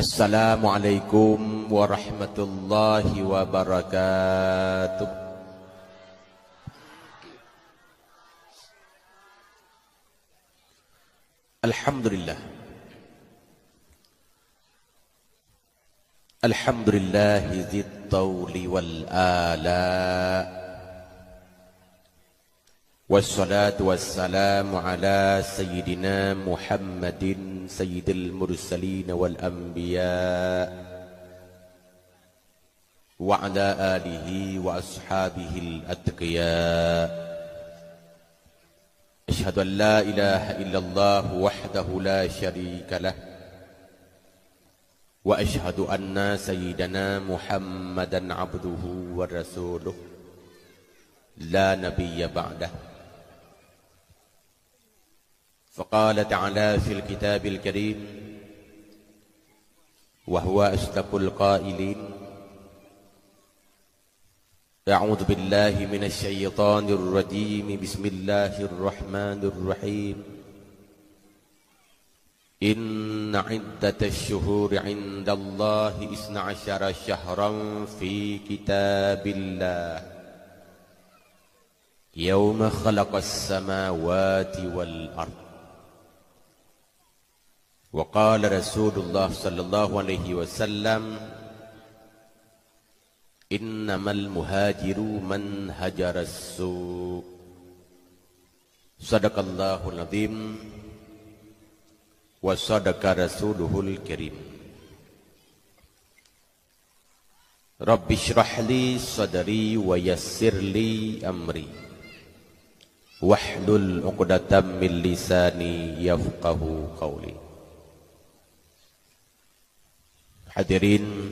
Assalamualaikum warahmatullahi wabarakatuh. Alhamdulillah. Alhamdulillahi dzit tawli wal ala. Wassalatu wassalamu ala sayyidina Muhammadin sayyidil mursalin wal anbiya wa ala alihi wa ashabihi al-atqiya. Ashhadu an la ilaha illallah wahdahu la syarika lah wa ashhadu anna sayyidana Muhammadan abduhu wa rasuluh la nabiyya ba'dah. فقال تعالى في الكتاب الكريم وهو أصدق القائلين أعوذ بالله من الشيطان الرجيم بسم الله الرحمن الرحيم إن عدة الشهور عند الله 12 شهرا في كتاب الله يوم خلق السماوات والأرض. وقال رسول الله صلى الله عليه وسلم إنما المهاجر من هجر السوء. صدق الله العظيم وصدق رسوله الكريم. رب اشرح لي صدري ويسر لي أمري واحلل عقدة من لساني يفقهوا قولي. Hadirin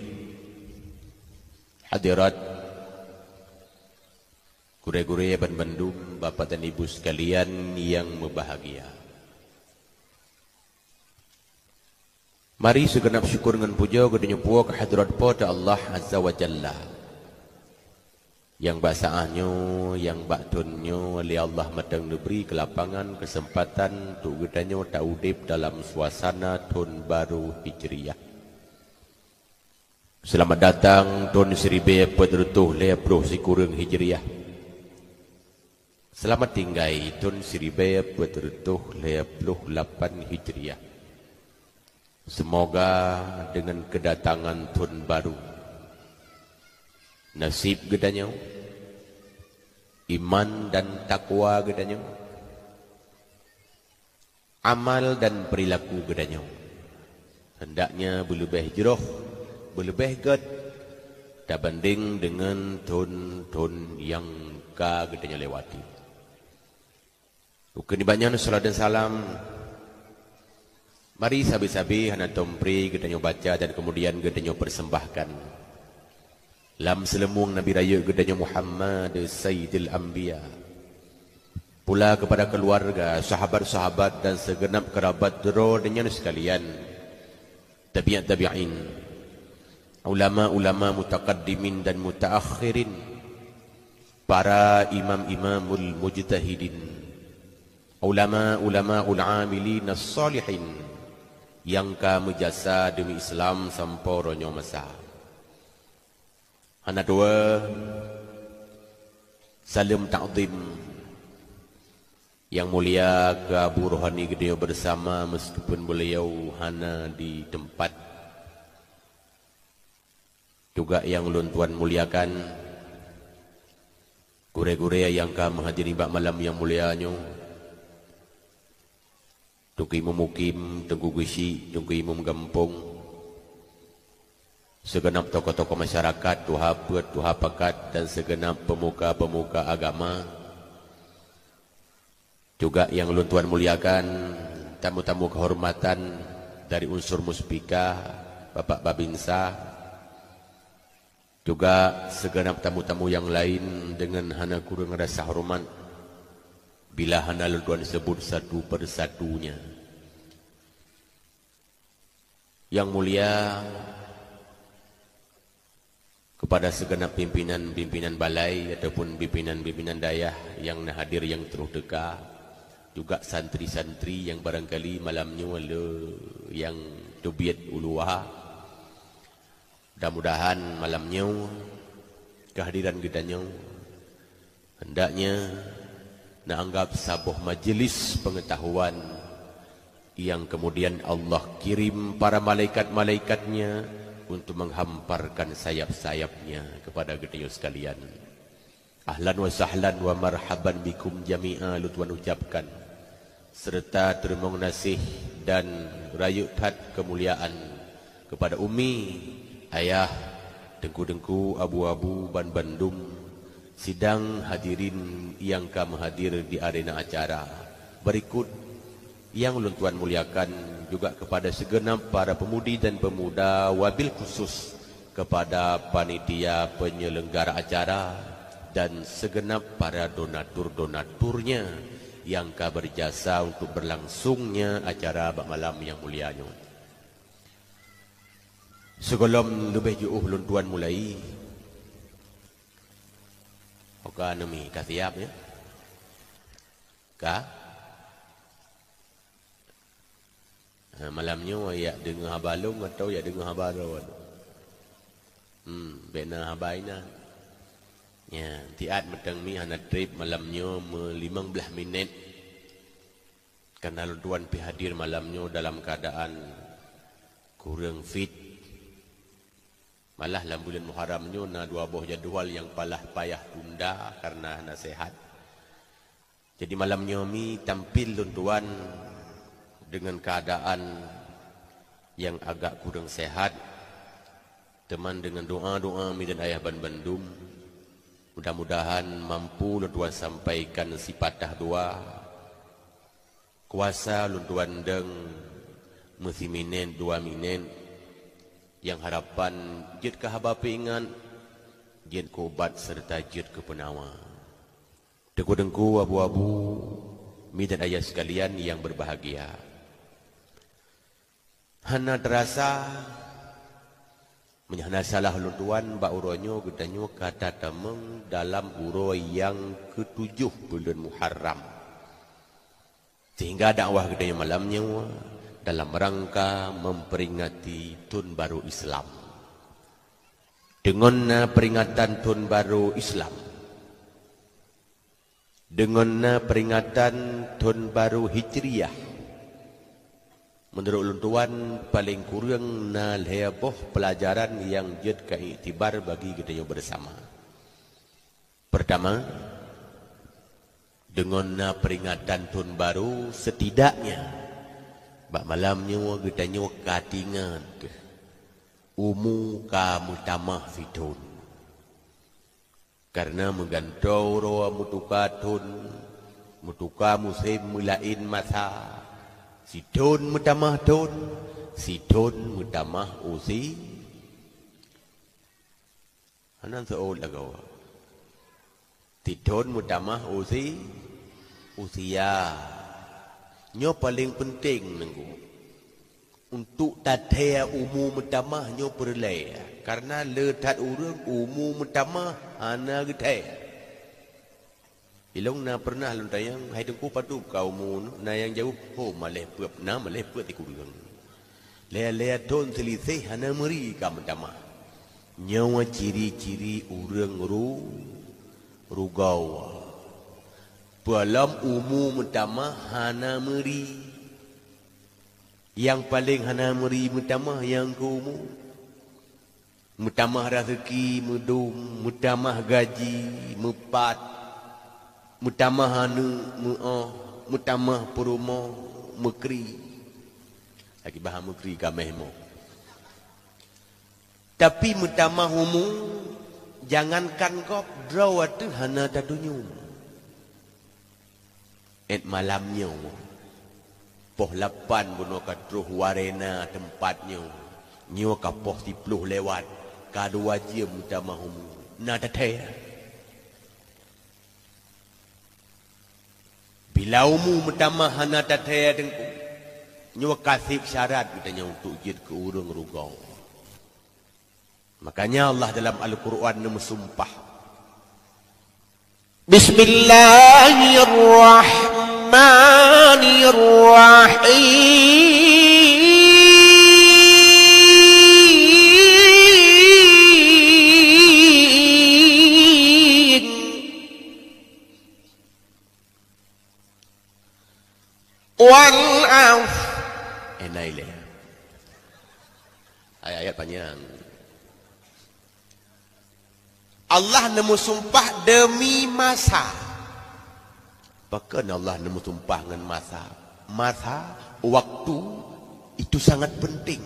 hadirat gure-gure Ban Bandung, Bapak dan Ibu sekalian yang berbahagia. Mari segenap syukur dengan puja kedenya puja kehadirat pada Allah Azza wa Jalla. Yang basaahnya, yang baktunnya oleh Allah madang diberi kelapangan kesempatan untuk gedanya tak udip dalam suasana tahun baru Hijriah. Selamat datang tahun 1440 Hijriah. Selamat tinggal tahun 1448 Hijriah. Semoga dengan kedatangan tahun baru, nasib gedanya, iman dan takwa gedanya, amal dan perilaku gedanya hendaknya berlebih hijrah, berlebih gad tak banding dengan tahun-tahun yang gedanya lewati. Bukan banyak salat dan salam. Mari sabi-sabi hana tompri gedanya baca dan kemudian gedanya persembahkan lam selemung Nabi Raya gedanya Muhammad Sayyidil Anbiya, pula kepada keluarga, sahabat-sahabat dan segenap kerabat dengan sekalian, tabi'in, ulama-ulama mutaqaddimin dan mutaakhirin, para imam-imamul mujtahidin, ulama-ulamaul amilin as-salihin yang kami jasa demi Islam sampai ronyo masa. Hana dua salam ta'zim yang mulia ke Abu Rohani Gedeo bersama, meskipun beliau hana di tempat. Juga yang ulun tuan muliakan, gure-gure yang kami menghadiri bak malam yang mulianya, Tuki Mukim, Tengku Gusi, Tuki Imam Gampung, segenap tokoh-tokoh masyarakat, tuha puat, tuha pakat, dan segenap pemuka-pemuka agama. Juga yang ulun tuan muliakan, tamu-tamu kehormatan dari unsur muspika, Bapak Babinsa, juga segenap tamu-tamu yang lain dengan hana kurang rasa hormat bila hana tuan sebut satu persatunya. Yang mulia kepada segenap pimpinan-pimpinan balai ataupun pimpinan-pimpinan dayah yang hadir yang terus dekat, juga santri-santri yang barangkali malamnya yang tubiat uluha, Mudah-mudahan malamnya kehadiran kitanya hendaknya nak anggap sebuah majelis pengetahuan yang kemudian Allah kirim para malaikat-malaikatnya untuk menghamparkan sayap-sayapnya kepada kita sekalian. Ahlan wa sahlan wa marhaban bikum jami'a, lutuan ucapkan serta terima kasih dan rayut tat kemuliaan kepada umi, ayah, dengku-dengku, abu-abu, ban bandum, sidang hadirin yang kami hadir di arena acara berikut yang ulun tuan muliakan, juga kepada segenap para pemudi dan pemuda, wabil khusus kepada panitia penyelenggara acara dan segenap para donatur-donaturnya yang berjasa untuk berlangsungnya acara malam yang mulianya. Sebelum lebih jauh ulun tuan mulai, oka nami kasiap ya. Malamnya ya dengar habalung atau ya dengar habaron. Bena habaina. Ya, tiat metang mi hana trip malamnya 15 minit. Karena tuan pi hadir malamnya dalam keadaan kurang fit. Malah dalam bulan Muharramnya na dua buah jadual yang palah payah tunda karena hana sehat. Jadi malamnya mi tampil tuan dengan keadaan yang agak kurang sehat, teman dengan doa-doa mi dan ayah ban bandum. Mudah-mudahan mampu luntuan sampaikan si patah doa kuasa luntuan deng mesti minen 2 minen yang harapan jid ke haba pingan, jid ke obat serta jid ke penawa. Dengku-dengku, abu-abu, mi dan ayah sekalian yang berbahagia. Hana terasa menyahana salah luntuan ba uronyo gedanyo kata tameng dalam uro yang ke-7 bulan Muharram. Sehingga dakwah gedanyo malamnya dalam rangka memperingati Tahun Baru Islam. Dengan peringatan Tahun Baru Islam, dengan peringatan Tahun Baru Hijriah, menurut luntuan paling kurang na leboh pelajaran yang jid keiktibar bagi kita yang bersama. Pertama, dengan peringatan Tahun Baru setidaknya bak malamnya kita nyo katingan umu ka mutamah fitun. Karena menggantau roa mutukatun mutuka musim mulain masa sidun mutamah tun, sidun mutamah usi. Anan seolah lagaw. Sidun mutamah usi, usia. Nyo paling penting nengku. Untuk tathea umu mutamah nyo perlay. Karena letat urang umu mutamah ana gede. Ilong na pernah lontayang hai dengku patu kau mun na yang jauh ho maleh puap na maleh puap ti kurang le ton selisih hana meri ka mentama nyawa ciri-ciri urang rugau dalam umu mentama hana meri yang paling hana meri mentama yang ku umu mutamah rezeki mudum mutamah gaji mepat mutamah anu mutamah purumo mekri lagi bahasa mekri kamehmo. Tapi mutamah umu jangankan kop drawat hana tadunyum et malamnya poh 8 buno katruh warena tempatnya nyo kapoh 10 lewat kadua je mutamah umu na tataya. Bila umu mutamah hana tataya dengku nyo kasih syarat katanya untuk jid ke urang rugau. Makanya Allah dalam Al-Quran mensumpah Bismillahirrahmanirrahim ayat panjang. Allah nemu sumpah demi masa. Bahkan Allah nemu sumpah dengan masa. Masa, waktu itu sangat penting.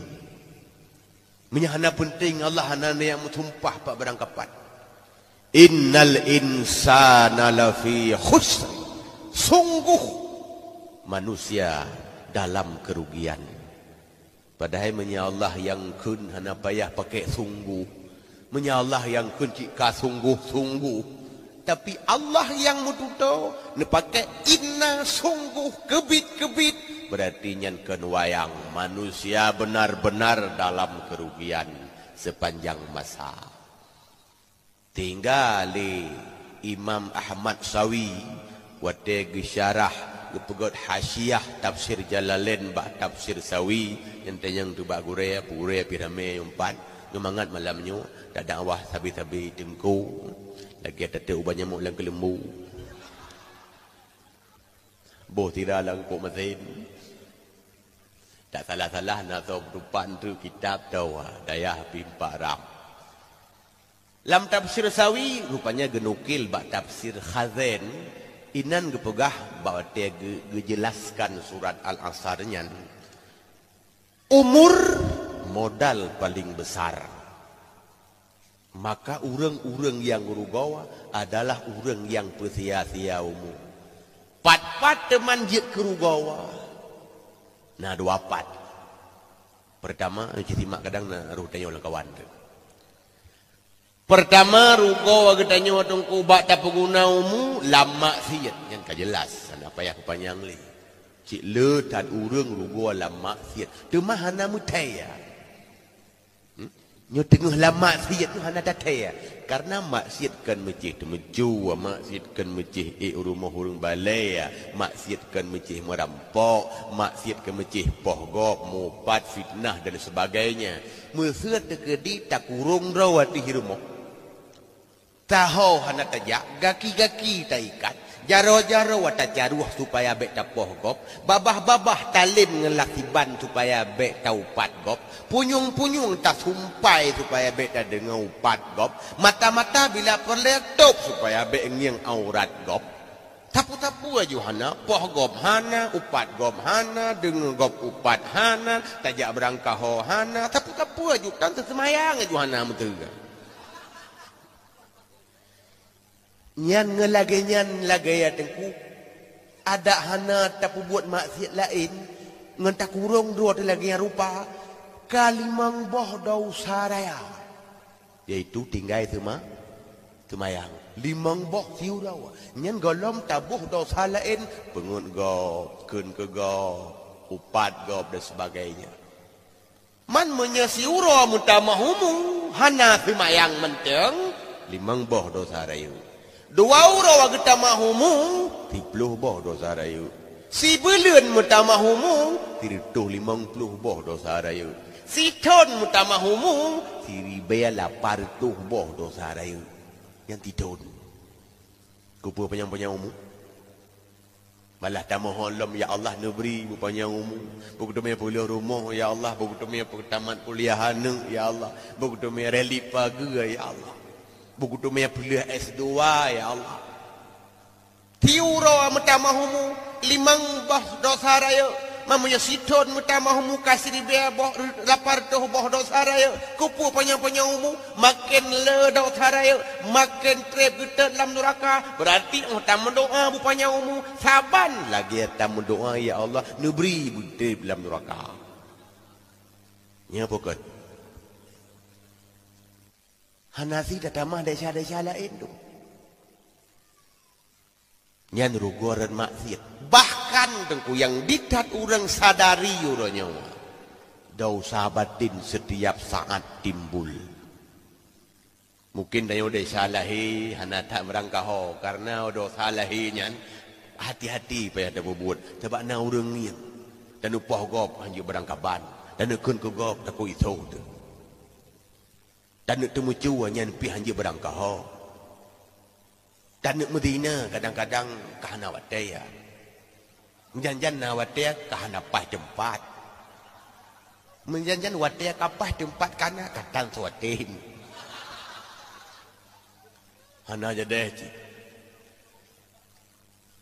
Menyahana penting Allah hana yang sumpah pak berangkapan. Innal insana lafi khusr. Sungguh manusia dalam kerugian. Padahal menya Allah yang kun hana payah pakai sungguh. Menya Allah yang kun cika sungguh-sungguh. Tapi Allah yang mututo ne pakai inna sungguh kebit-kebit. Berarti nyankeun wayang manusia benar-benar dalam kerugian sepanjang masa. Tinggali Imam Ahmad Sawi wate syarah gepegot hasyiah tafsir Jalalain ba tafsir Sawi yang tu ba gure pirame umpan ngemangat malamnya dak dakwah sabi-sabi tengku lagi ada uban nyamuk lang kelembu boh tira lang ko mesin tak salah-salah nak tahu depan tu kitab tahu dayah pimpa ram lam tafsir Sawi rupanya genukil bak tafsir Khazin inan gepegah bahawa dia gejelaskan surat Al-Asarnya umur modal paling besar. Maka urang-urang yang rugawa adalah urang yang persia-sia umur. Pat-pat teman jik kerugawa. Nah, dua pat. Pertama, jadi mak kadang na ruh tanya orang kawan tu. Pertama, rugawa ketanya watong kubak tak pengguna umur, lama siat. Yang tak jelas. Apa yang panjang li. Cik le tad urang rugawa lama siat. Temah hana mutaya. Nyo tengah lama maksiat tu hana dataya. Karena maksiat kan mecih tu meju, maksiat kan mecih rumah urang balai, maksiat kan mecih merampok, maksiat kan mecih pohgop, mupat, fitnah dan sebagainya. Mesut tekedi tak kurung rawati hirumok. Tahu hana tajak, gaki-gaki tak ikat. Jaro-jaro wata jaruh supaya bek tak pohgop. Babah-babah talim ngelakiban supaya bek tak upat gop. Punyung-punyung tak sumpai supaya bek tak dengar upat gop. Mata-mata bila perletup supaya bek ngiang aurat gop. Tapu-tapu aja hana, pohgop hana, upat gop hana, dengar gop upat hana, tajak berangkah ho hana, tapu-tapu aja kan tersemayang aja hana mentega. Nyan ngelagay lagaya tengku ada hana tapi buat maksiat lain ngan tak kurung dua tu lagi yang rupa kalimang boh dosa raya yaitu tinggal semayang limang boh siu dawa nyan golom tabuh dosa lain pengun gop kun ke gop upat gop dan sebagainya man menyesiuro mutamahumu hana semayang menteng limang boh dosa raya 2 orang kita mahumu 30 boh dosa raya. Si belun mutamahumu 50 boh dosa raya. Si ton mutamahumu 180 boh dosa raya. Yang titon. Kupu panjang-panjang umur. Malah tamohon lam ya Allah neberi panjang umur. Begitu me puluh rumah ya Allah, begitu me tamat kuliah ya Allah, begitu me reli pagi ya Allah. Begitu me pilih S2 ya Allah. Tiuro mutamahumu 5 boh dosa raya. Mamanya siton mutamahumu kasih dia boh lapar tuh boh dosa raya. Kupu panjang-panjang umur makin le dosa raya, makin trep kita dalam neraka. Berarti utam doa bu panjang umur saban lagi utam doa ya Allah neberi bude dalam neraka. Nya pokok Hanasi datamah desa-desa lain tu. Nyan rugoran maksiat. Bahkan tengku yang ditat orang sadari uranya. Dosa batin setiap saat timbul. Mungkin dayo desa lahi hana tak merangkah karena dosa lahi nyan hati-hati payah ada berbuat. Sebab na orang ni dan upah gop hanya berangkaban dan kun ke gop tak ku itu tu. Dan nak temu cuba yang pi hanya berangkah. Dan nak Medina kadang-kadang kahana wataya. Janjan na wataya kahana pas tempat. menjanjan wadah kapah tempat kana katan suatin hana jadi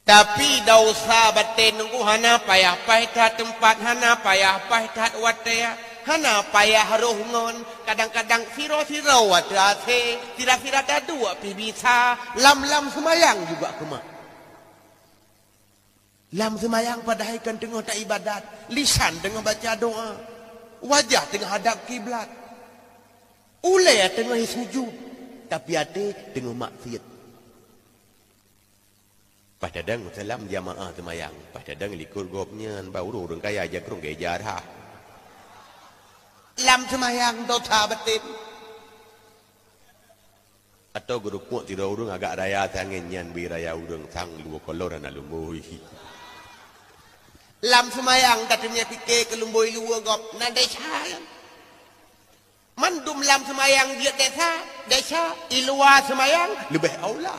tapi dosa batin nunggu hana payah payah tempat hana payah payah wadah hana payah rohngon kadang-kadang siro-siro wadah sira-sira dua bisa lam-lam semayang juga kemak lam semayang padahal kan tengah tak ibadat lisan tengah baca doa wajah tengah hadap kiblat ulai tengah sujud tapi hati tengah maksiat padadang salam jamaah semayang padadang likur gopnya baru orang kaya aja kerong gejar ha lam semayang dosa batin atau guru kuat tidak urung agak raya tangan nyan biraya urung sang lu kolor na lumbui lam semayang katanya fikir ke lumbui lu gop na desa mandum lam semayang dia desa ilwa semayang lebih aula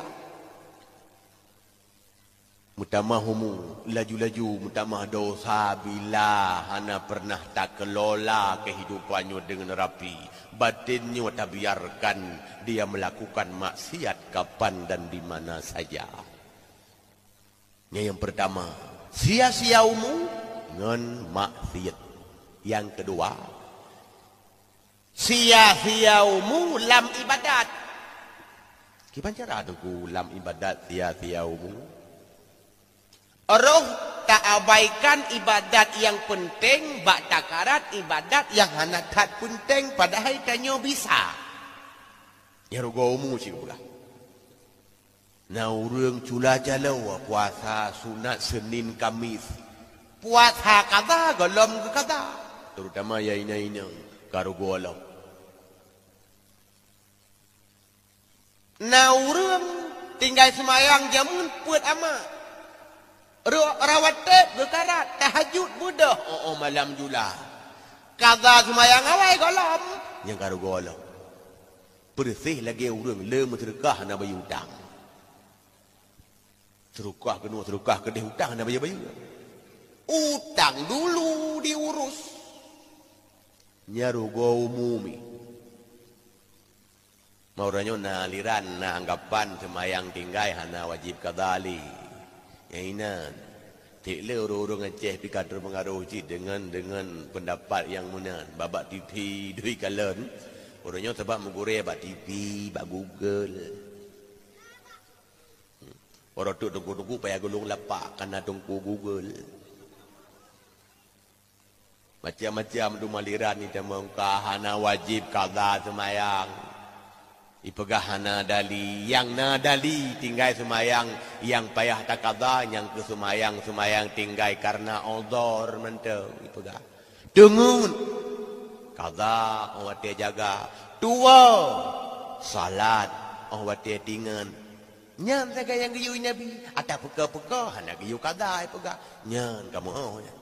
mutamah humu laju-laju mutamah dosa bila hana pernah tak kelola kehidupannya dengan rapi batinnya tak biarkan dia melakukan maksiat kapan dan di mana saja. Yang pertama sia-siaumu dengan maksiat. Yang kedua sia-siaumu lam ibadat. Gimana cara aku lam ibadat sia-siaumu? Roh tak abaikan ibadat yang penting, bak takarat ibadat yang hanakat penting padahal tanya bisa. Ya rogomu sih pula. Nah urang cula jalau puasa sunat Senin Kamis. Puasa kata golom ke kata. Terutama ya ina karo golom. Nah urang tinggal semayang jamun puat amat. Rawat tep berkarat tahajud mudah malam jula kaza semayang awai golom yang karo golom bersih lagi urang lema sedekah na bayu hutang sedekah kena sedekah ke dia hutang na bayu utang dulu diurus nyaru go umumi mauranyo na aliran na anggapan semayang tinggai hana wajib kadali Yainan, tikle orang-orang Aceh pikadar pengaruh dengan pendapat yang menan. Babak TV, duit kalen. Orangnya sebab menggurih babak TV, babak Google. Orang tu tunggu-tunggu payah gulung lapak karena tunggu Google. Macam-macam tu maliran ni temangkah hana wajib qada semayang. Ipegah nadali yang nadali tinggal semayang yang payah tak qada yang ke semayang tinggal karena udhur mentau ipegah dengun qada awak dia jaga tua salat awak dia tingan nyan saga yang giyu nabi ada peka-peka hana giyu qada ipegah nyan kamu ya.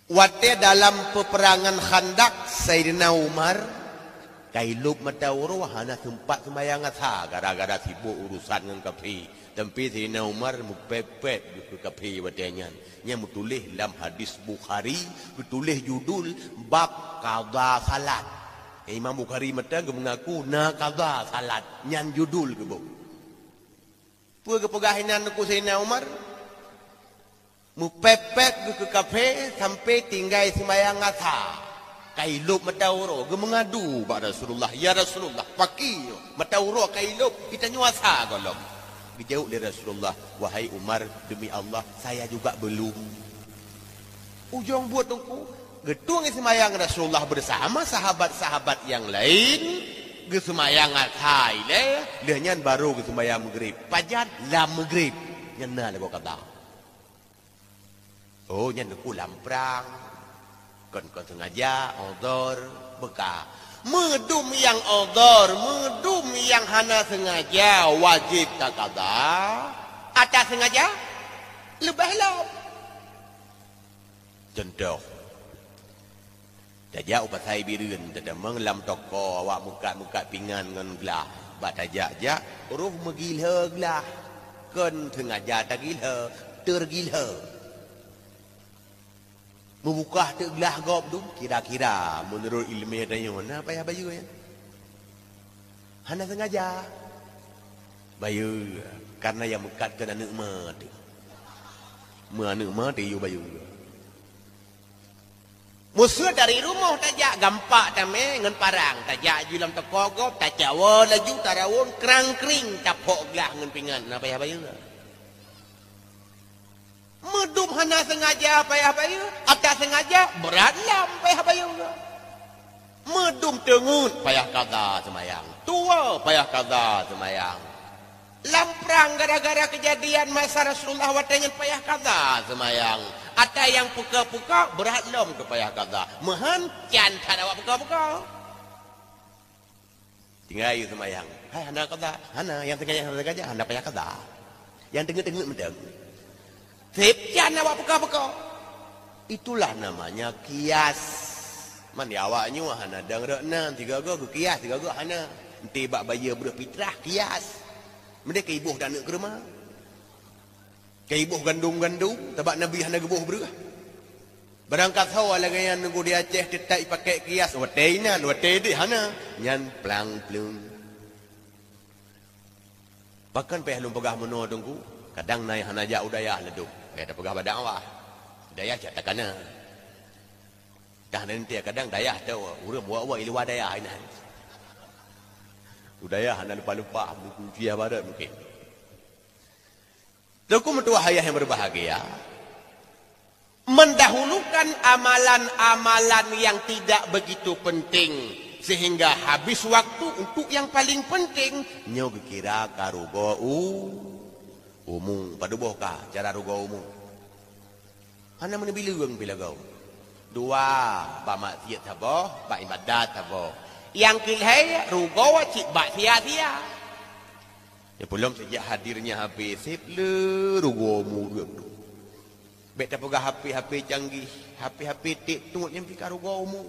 Waktu dalam peperangan Khandak Sayyidina Umar kailub matawro hana tempat semayang asa gara-gara sibuk urusan dengan kafi tapi Sayyidina Umar mupepet ke kafi watenya nya mutulih dalam hadis Bukhari mutulih judul bab qada salat Imam Bukhari matang mengaku na qada salat nyan judul ke bu pu kepegahinan ku Sayyidina Umar mupepet ke kafe sampai tinggal semayang asa kailub matawro ge mengadu pada Rasulullah ya Rasulullah fakir matawro kailub kita nyuasa golong dijauh dari Rasulullah wahai Umar demi Allah saya juga belum ujung buat aku getung semayang Rasulullah bersama sahabat-sahabat yang lain ge semayang asa ile leunyan baru ge semayang maghrib pajar lam maghrib nyana lagu kata oh nyan aku lamprang kon sengaja odor beka medum yang odor medum yang hana sengaja wajib tak qada atas sengaja lebih lom contoh tajak upasai bireun tadamang lam toko awak muka pingan ngan gelah bat tajak ruh megilha gelah kon sengaja tak gilha tergilha Membuka teglah gop tu kira-kira menurut ilmiah tanya mana payah bayu ya. Hana sengaja. Bayu karena yang mekat kena nikmat. Nikmat tu bayu. Musuh dari rumah tajak gampak tame ngan parang tajak ju dalam teko gop tajak wa laju tarawon krang-kring tapok gelah ngan pingan na payah bayu. Medum hana sengaja payah bayu, tak sengaja berat lam payah bayu. Medum tengut payah kaza semayang, tua payah kaza semayang. Lamprang gara-gara kejadian masa Rasulullah watanya payah kaza semayang. Ada yang puka-puka berat lam ke payah kaza. Mehan can tak ada puka-puka. Tinggal ayu semayang. Hai hana kaza, hana yang sengaja hana payah kaza. Yang tengah-tengah medang. Sepjan awak peka-peka. Itulah namanya kias. Mandi awaknya hana dang rekna 3 go kias 3 go hana. Enti bak bayar budak fitrah kias. Mereka ibuh dan nak ke rumah. Ke ibuh gandum-gandum sebab Nabi hana gebuh berah. Berangkat hawa lagi yang nunggu di Aceh tetai pakai kias watainan watai di hana nyan plang-plung. Bahkan peh lum pegah meno tunggu kadang naik hana ja udayah leduk. Ada pegah badak awak. Dayah jat takana. Dah nanti kadang dayah tahu urang buat ilu dayah ini. Udayah hana lupa-lupa dia badak mungkin. Tuku mentua hayah yang berbahagia. Mendahulukan amalan-amalan yang tidak begitu penting sehingga habis waktu untuk yang paling penting. Nyo kira karugo umum pada bohkah cara rugo umum hana mana bilang bila kau dua ba maksiat taboh ba ibadat taboh yang kilai rugo wajib ba sia-sia ya belum sejak hadirnya HP sip le rugo umum tu beta pegah HP canggih HP tik tunggu yang pikar rugo umum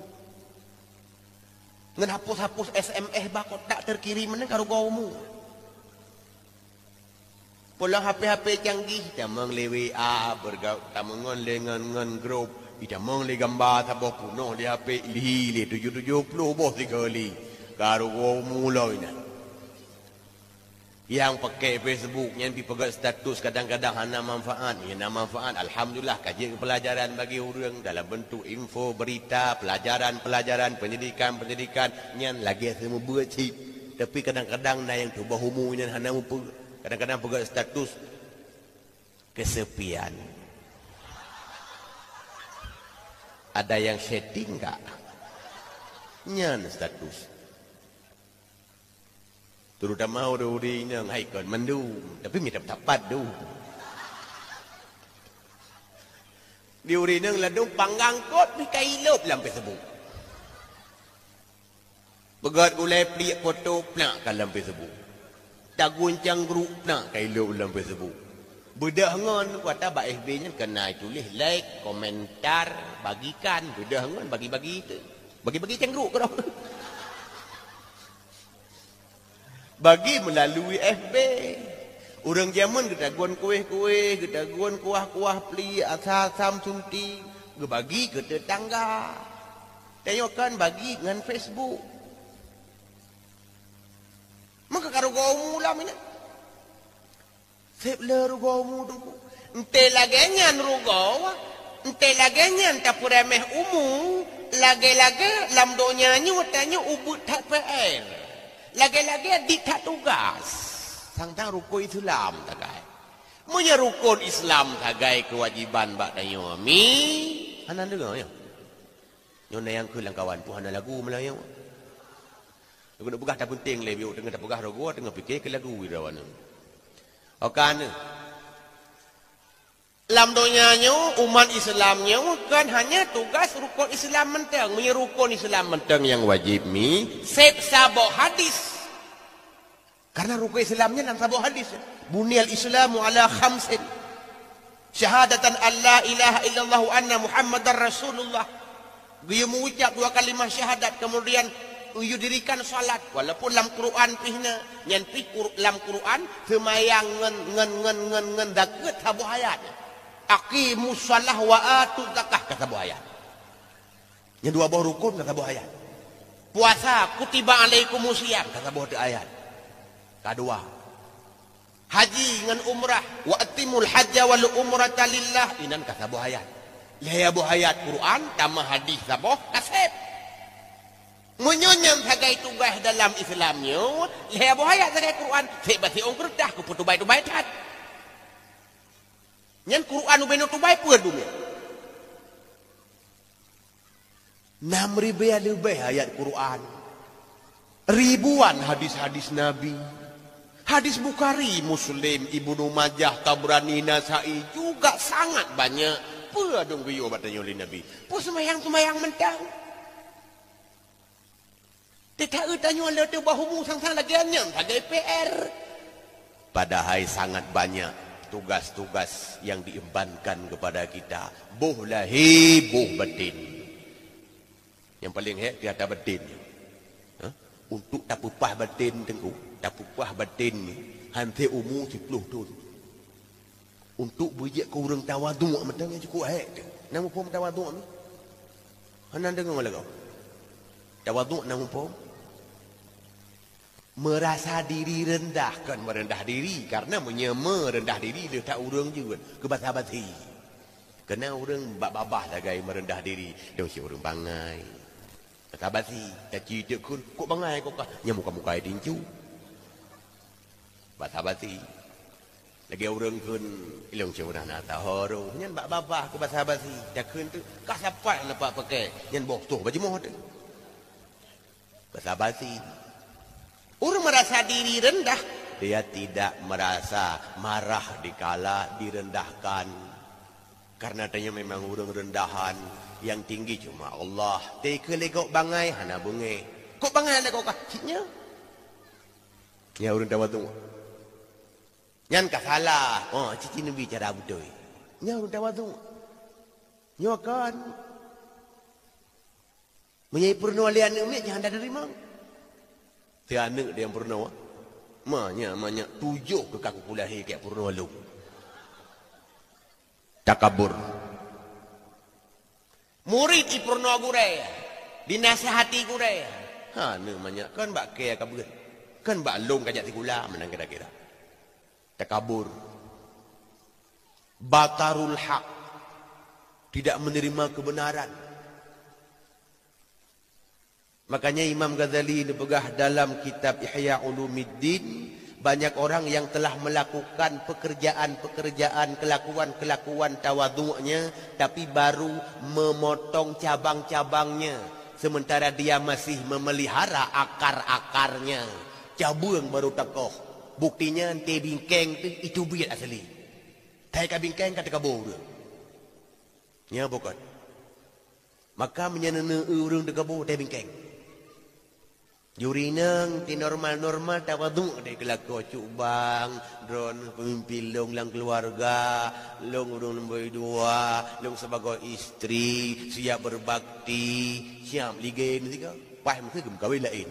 ngan hapus SMS ba kotak terkirim mana karugo umum. Pulang HP canggih, tamang le WA bergaul, tamang ngan grup, tamang le gambar tabok puno le HP le 770 bos sekali. Karu mulai ni. Yang pakai Facebook, yang dipegat status kadang-kadang hana manfaat, hana manfaat. Alhamdulillah kajian pelajaran bagi orang dalam bentuk info, berita, pelajaran, pendidikan, yang lagi semua buat chip. Tapi kadang-kadang na yang tu bahumunya hana mumpul. Kadang-kadang pegang status kesepian. Ada yang setting tak? Nyan status. Terutama orang-orang yang haikal mendung. Tapi minta tapat tu. Di orang yang ladung panggang kot mereka hidup dalam Facebook. Pegat gulai pelik foto pelak dalam Facebook. Tak guncang grup nak kailo dalam Facebook. Bedah ngon kata bak FB nya kena tulis like, komentar, bagikan, bedah ngon bagi-bagi itu. Bagi-bagi cang grup kau. Bagi melalui FB. Orang zaman kita guan kuih-kuih, kita guan kuah-kuah peli, asam sunti, bagi ke tetangga. Tengokkan bagi dengan Facebook. Maka karugomu lah mina. Sebelum rugomu tu. Ente lagenyan rugo. Ente lagenyan tapu remeh umum. Lage-lage lam donya nyu tanya ubut tak PR. Lage-lage di tak tugas. Sang-sang rukun Islam tagai. Munya rukun Islam tagai kewajiban bak tayo mi. Hanan dengar ya. Nyona yang kelang kawan tu hana lagu Melayu. Aku nak pegah tak penting lebih tengah tak pegah rogo tengah fikir ke lagu wirawan. Okan. Lam donyanya umat Islamnya kan hanya tugas rukun Islam mentang, rukun Islam mentang yang wajib mi sep sabok hadis. Karena rukun Islamnya dalam sabok hadis. Bunyal Islamu ala khamsin. Syahadatan alla ilaha illallah wa anna Muhammadar Rasulullah. Dia mengucap 2 kalimah syahadat kemudian dirikan salat walaupun dalam Quran pihna yang pi dalam Quran semayang ngen daket sabu ayat aqimus shalah wa atuz zakah kata bu ayat Yang dua buah rukun kata buah ayat. Puasa kutiba alaikumusiyam kata buah ayat. Kedua, haji dengan umrah wa atimul hajja wal umrata lillah inan kata buah ayat. Laya buah ayat Quran tambah hadis saboh kasep. Menyonyam sebagai tugas dalam Islamnya, laya buah ayat sebagai Quran, sebab si orang kerdah ku putu baik tat. Nyan Quran ubeno tu baik pun dunia. 6,000 lebih ayat Quran. Ribuan hadis-hadis Nabi. Hadis Bukhari, Muslim, Ibnu Majah, Tabrani, Nasai juga sangat banyak. Apa dong guyo batanya oleh Nabi? Apa semayang mentang? Tidak tanya oleh tu bahumu sang-sang lagi anyam sebagai PR. Padahal sangat banyak tugas-tugas yang diembankan kepada kita. Boh lahir, boh batin. Yang paling hebat dia ada batin. Untuk tapupah batin tengku, tapupah batin ni hanti umur 10 tahun. Untuk bujak ke orang tawaduk macam yang cukup hebat. Nama pun tawaduk ni. Hanan dengar malah kau. Tawaduk nama pun merasa diri rendah, kan merendah diri karena merendah diri dia tak orang juga kebasa-basi. Kena orang babah dah gaya merendah diri. Dia si orang bangai. Basa-basi, caci dia kun, kok bangai kok kah? Nya muka-muka tinju. Basa-basi. Lagi orang kun ilong cewek nak tahu. Nyan babah ke basa-basi. Dia kun tu kasapai nak pakai. Nyan bok tu baju moh tu. Basa-basi. Orang merasa diri rendah, dia tidak merasa marah dikala direndahkan. Karena dia memang orang rendahan. Yang tinggi cuma Allah. Teka legok bangai hana bunge. Kok bangai hana kok kaciknya? Ya orang tahu tu. Yang kah salah. Oh, cici Nabi cara betul. Ya orang tahu tu. Nyokan. Menyai purna lian ni jangan ada terima. Tiada dia yang purna. Manya 7 ke kaku pulahi kayak purna lu. Takabur. Murid ipurna guraya, dinasihati guraya. Namanya kan bak kaya kabur. Kan bak long kajak tikula menang kira-kira. Takabur. Batarul haq. Tidak menerima kebenaran. Makanya Imam Ghazali dipegah dalam kitab Ihya Ulumuddin, banyak orang yang telah melakukan pekerjaan-pekerjaan, kelakuan-kelakuan tawaduknya, tapi baru memotong cabang-cabangnya. Sementara dia masih memelihara akar-akarnya. Cabang baru takoh. Buktinya ente bingkeng itu biat asli. Taika bingkeng kata kabur. Ya bukan. Maka menyenena urang dekabur teh bingkeng. Jurinang ti normal-normal tawaduk dia kelakau cubang, drone pemimpin long lang keluarga, long urung nombor 2, long sebagai istri, siap berbakti, siap ligen tiga. Pai mesti kawin lain.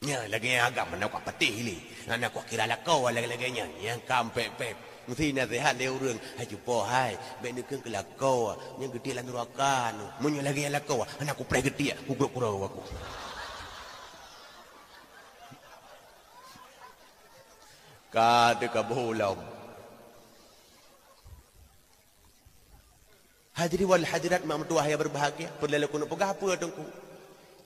Nya lagi agak menakak petih ni. Anak kau kira lakau lagi-laginya yang kampek-pep. Mesti nasihat dia urang, hai jumpa hai, baik nak kelakau, yang gede lan neraka. Munyo lagi lakau, anak aku pray gede, aku kurau aku. Kada kabulam. Hadiri wal hadirat mak mertua yang berbahagia. Perlalu kuno pegah apa dengku.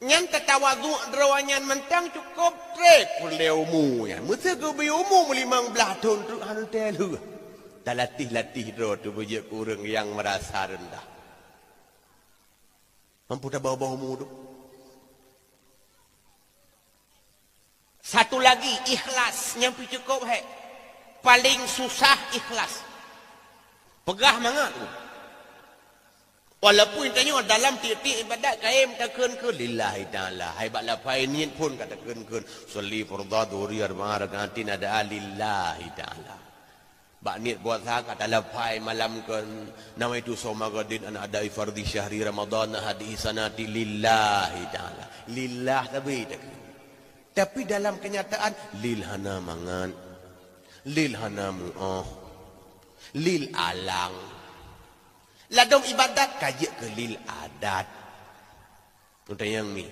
Nyan tatawaduk derawanyan mentang cukup trek perleumu ya. Mesti ke biumu 15 tahun tu anu telu. Tak latih-latih dro tu bujak kurang yang merasa rendah. Mampu tak bawa-bawa tu. Satu lagi ikhlas nyampi cukup hai. Paling susah ikhlas. Pegah mangat tu. Walaupun tanya dalam tiap-tiap ibadat kaim takkan lillahi taala. Hai bak lapai niat pun katakan sholli fardhu dhuhri arba'a rakaatin ada lillahi taala. Bak niat buat sah kata lapai malam kan nawaitu shauma ghadin an adai fardhi syahri ramadhan hadhihi sanati lillahi taala. Lillah tapi dalam kenyataan lil hana mangan, lil hana mu'ah, lil alang, Ladom ibadat kajak ke lil adat. Untuk yang ni.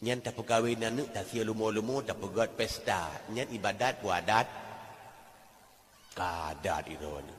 Nyan tak pegawai nanu tak sia lumo-lumo tak pegat pesta. Nyan ibadat buat adat. Kadat itu ni.